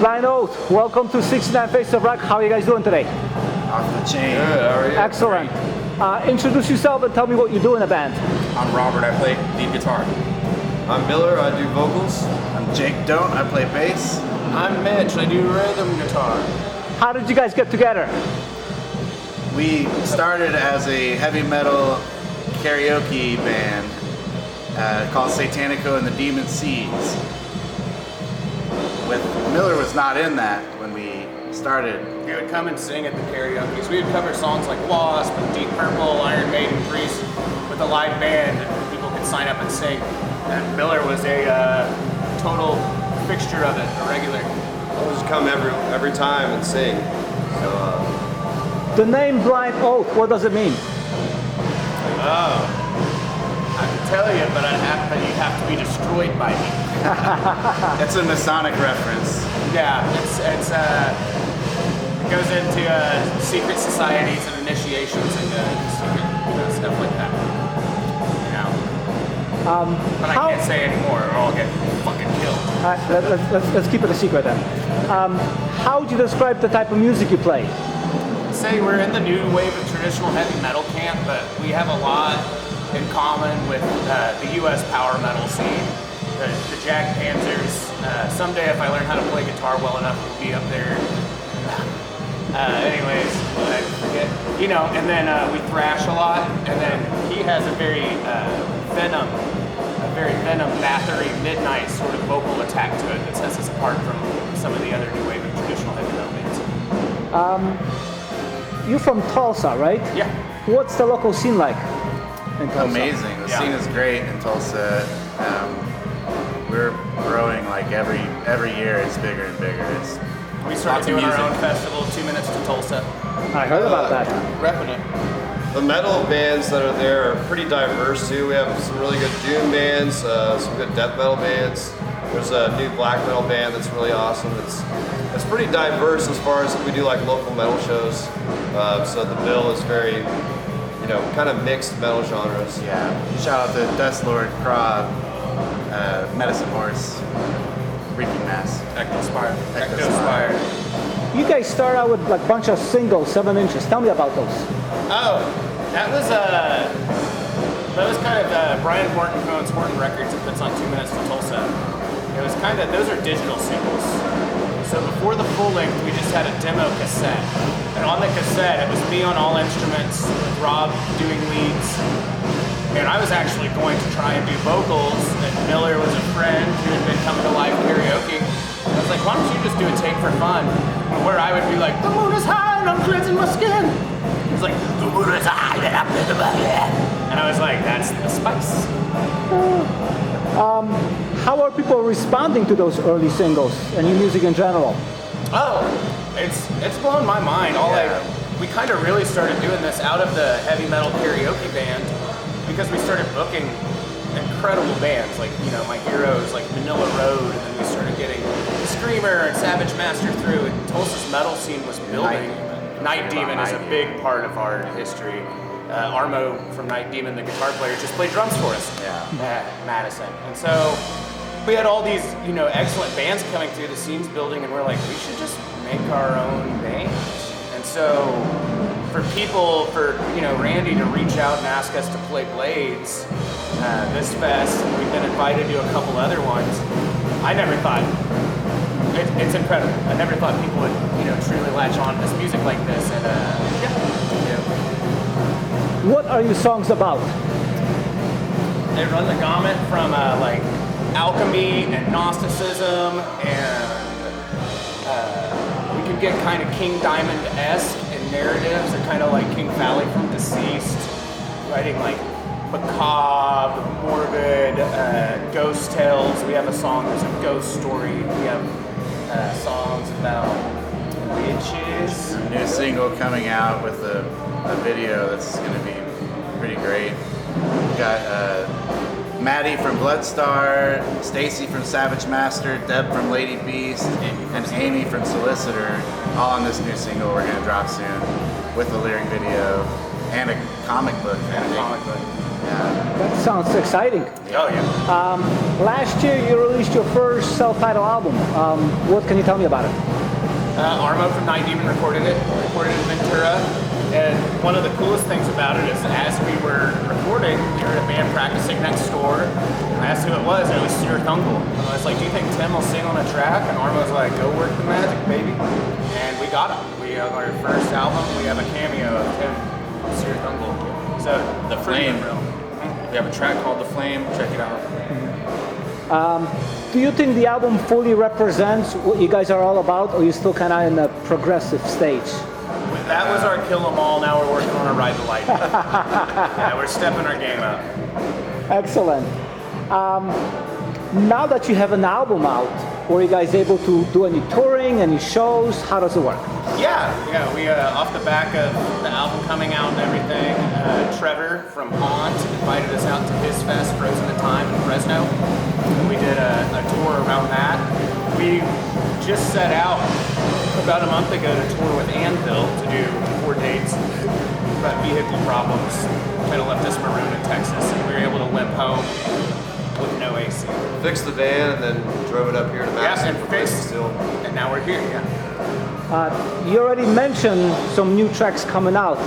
Blind Oath, welcome to 69 Face of Rock. How are you guys doing today? Off the chain. Good, how are you? Excellent. Introduce yourself and tell me what you do in the band. I'm Robert, I play lead guitar. I'm Miller, I do vocals. I'm Jake Don't, I play bass. I'm Mitch, I do rhythm guitar. How did you guys get together? We started as a heavy metal karaoke band called Satanico and the Demon Seeds. Miller was not in that when we started. He would come and sing at the karaoke. We would cover songs like Wasp and Deep Purple, Iron Maiden, Priest with a live band that people could sign up and sing. And Miller was a total fixture of it, a regular. I would just come every time and sing. So, The name Blind Oath, what does it mean? Oh, I could tell you, but you'd have to be destroyed by me. That's a Masonic reference. Yeah, it goes into secret societies and initiations and secret, stuff like that. You know. But I can't say anymore, or I'll get fucking killed. All right, let's keep it a secret then. How would you describe the type of music you play? Say we're in the new wave of traditional heavy metal camp, but we have a lot in common with the U.S. power metal scene. The Jack Panthers. Someday, if I learn how to play guitar well enough, we'll be up there. Anyways, I forget. You know, and then we thrash a lot, and then he has a very venom, battery, midnight sort of vocal attack to it that sets us apart from some of the other new wave of traditional heavy metal bands. You're from Tulsa, right? Yeah. What's the local scene like in Tulsa? Amazing. The scene is great in Tulsa. We're growing like every year. It's bigger and bigger. We started doing our own festival, 2 Minutes to Tulsa. I heard about that. Repping it. the metal bands that are there are pretty diverse too. We have some really good doom bands, some good death metal bands. There's a new black metal band that's really awesome. It's pretty diverse as far as we do like local metal shows. So the bill is very, kind of mixed metal genres. Yeah. Shout out to Death Lord, Craw, Medicine Horse, Reaping Mass, Ectospire. You guys start out with like a bunch of singles, 7 inches. Tell me about those. Oh, that was kind of Brian Horton, who owns Horton Records and puts on 2 Minutes to Tulsa. It was kind of, those are digital singles. So before the full length, we just had a demo cassette. And on the cassette, it was me on all instruments, with Rob doing leads. And I was actually going to try and do vocals, and Miller was a friend who had been coming to live karaoke. I was like, why don't you just do a take for fun? Where I would be like, the moon is high and I'm cleansing my skin. He's like, the moon is high and I'm cleansing my head. And I was like, that's the spice. How are people responding to those early singles and your music in general? Oh, it's blown my mind. We kind of really started doing this out of the heavy metal karaoke band because we started booking incredible bands like, my heroes like Manila Road, and then we started getting Screamer and Savage Master through, and Tulsa's metal scene was building. Night Demon is a big part of our history. Armo from Night Demon, the guitar player, just played drums for us. Madison. And so we had all these, excellent bands coming through, the scene's building, and we're like, we should just make our own band. And so for Randy to reach out and ask us to play Blades this fest, and we've been invited to a couple other ones, I never thought, it's incredible. I never thought people would, truly latch on to this music like this, and What are your songs about? They run the gamut from like alchemy and Gnosticism, and we can get kind of King Diamond-esque in narratives. They're kind of like King Valley from Deceased, writing like macabre, morbid, ghost tales. We have a song that's a ghost story. We have songs about witches. A new single coming out with a video that's going to be pretty great. We got Maddie from Bloodstar, Stacy from Savage Master, Deb from Lady Beast, and Amy from Solicitor, all on this new single we're going to drop soon with a lyric video and a comic book. That sounds exciting. Oh yeah. Last year you released your first self-titled album. What can you tell me about it? Armo from Night Demon recorded it in Ventura. And one of the coolest things about it is as we were recording, we were at a band practicing next door. I asked who it was, and it was Stuart Thunkel. And I was like, do you think Tim will sing on a track? And Armo's like, go work the magic, baby. And we got him. We have our first album, we have a cameo of Tim, Stuart Thunkel. So, The Flame. We have a track called The Flame. Check it out. Do you think the album fully represents what you guys are all about, or are you still kind of in a progressive stage? That was our Kill 'Em All, now we're working on a Ride the Lightning. Yeah, we're stepping our game up. Excellent. Now that you have an album out, were you guys able to do any touring, any shows? How does it work? Yeah, we off the back of the album coming out and everything, Trevor from Haunt invited us out to his fest, Frozen in Time in Fresno. And we did a tour around that. We just set out about a month ago to tour with Anvil to do 4 dates, but vehicle problems kind of left us marooned in Texas, and we were able to limp home with no AC. Fixed the van and then drove it up here to Madison for Christmas still. And now we're here, yeah. You already mentioned some new tracks coming out.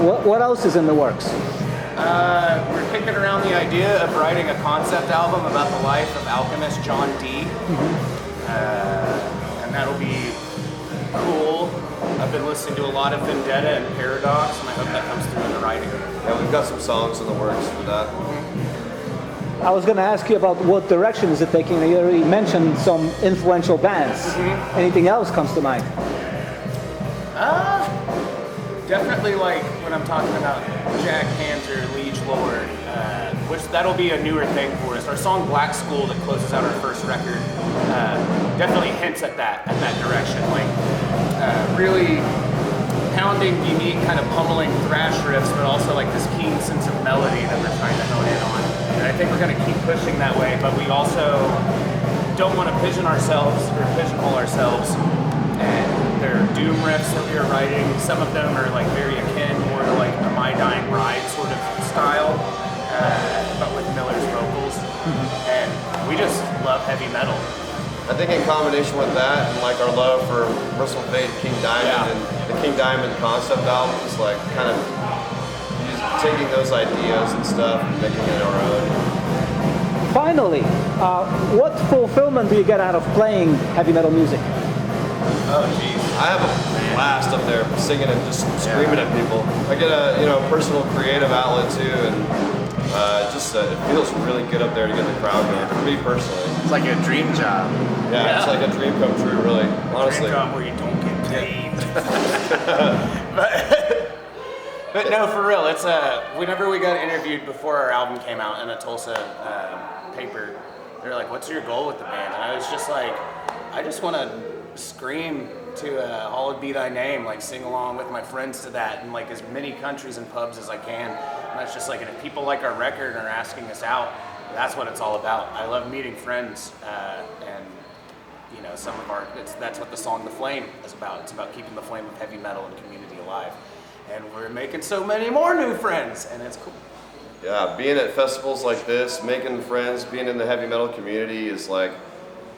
What else is in the works? We're kicking around the idea of writing a concept album about the life of alchemist John Dee. And that'll be cool. I've been listening to a lot of Vendetta and Paradox, and I hope that comes through in the writing. Yeah, we've got some songs in the works for that. I was going to ask you about what direction is it taking. You already mentioned some influential bands. Anything else comes to mind? Definitely like when I'm talking about Jack Panzer, Liege Lord, which that'll be a newer thing for us. Our song Black School that closes out our first record definitely hints at that direction. Like really pounding, unique, kind of pummeling thrash riffs, but also like this keen sense of melody that we're trying to hone in on. And I think we're going to keep pushing that way, but we also don't want to pigeonhole ourselves. And there are doom riffs that we are writing. Some of them are like very akin more to like a My Dying Bride sort of style, but with Miller's vocals. And we just love heavy metal. I think in combination with that and like our love for Merciful Fate, King Diamond, and the King Diamond concept albums, like kind of taking those ideas and stuff and making it our own. Finally, what fulfillment do you get out of playing heavy metal music? Oh, geez. I have a blast up there singing and just screaming at people. I get a personal creative outlet too, and it feels really good up there to get the crowd going. For me personally, It's like a dream job. yeah, it's like a dream come true. Really, honestly. Dream job where you don't get paid. But no, for real, it's whenever we got interviewed before our album came out in a Tulsa paper, they were like, "What's your goal with the band?" And I was just like, "I just want to scream to Hallowed Be Thy Name, like sing along with my friends to that in like as many countries and pubs as I can." And that's just like, and if people like our record and are asking us out, that's what it's all about. I love meeting friends, and you know, that's what the song "The Flame" is about. It's about keeping the flame of heavy metal and community alive. And we're making so many more new friends, and it's cool. Yeah, being at festivals like this, making friends, being in the heavy metal community is like,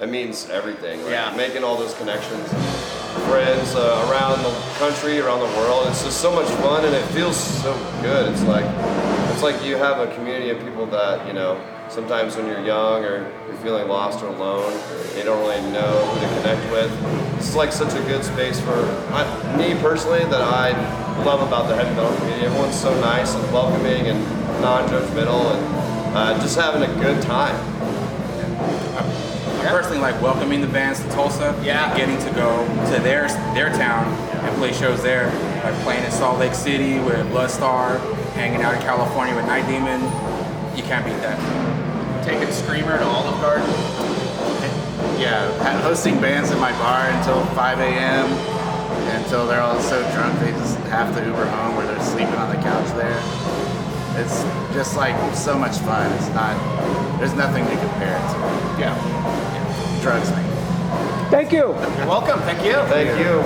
it means everything. Like, Yeah. making all those connections, friends around the country, around the world. It's just so much fun, and it feels so good. It's like you have a community of people that, you know, sometimes when you're young or you're feeling lost or alone, you don't really know who to connect with. It's like such a good space for me personally that I love about the heavy metal community. Everyone's so nice and welcoming and non-judgmental and just having a good time. I personally like welcoming the bands to Tulsa. Yeah. And getting to go to their town and play shows there. Like playing in Salt Lake City with Bloodstar, hanging out in California with Night Demon. You can't beat that. Taking Screamer to Olive Garden. Yeah, hosting bands in my bar until 5 a.m. until they're all so drunk they just have to Uber home or they're sleeping on the couch there. It's just like so much fun. There's nothing to compare it to. Yeah. Drugs me. Thank you. You're welcome. Thank you. Thank you.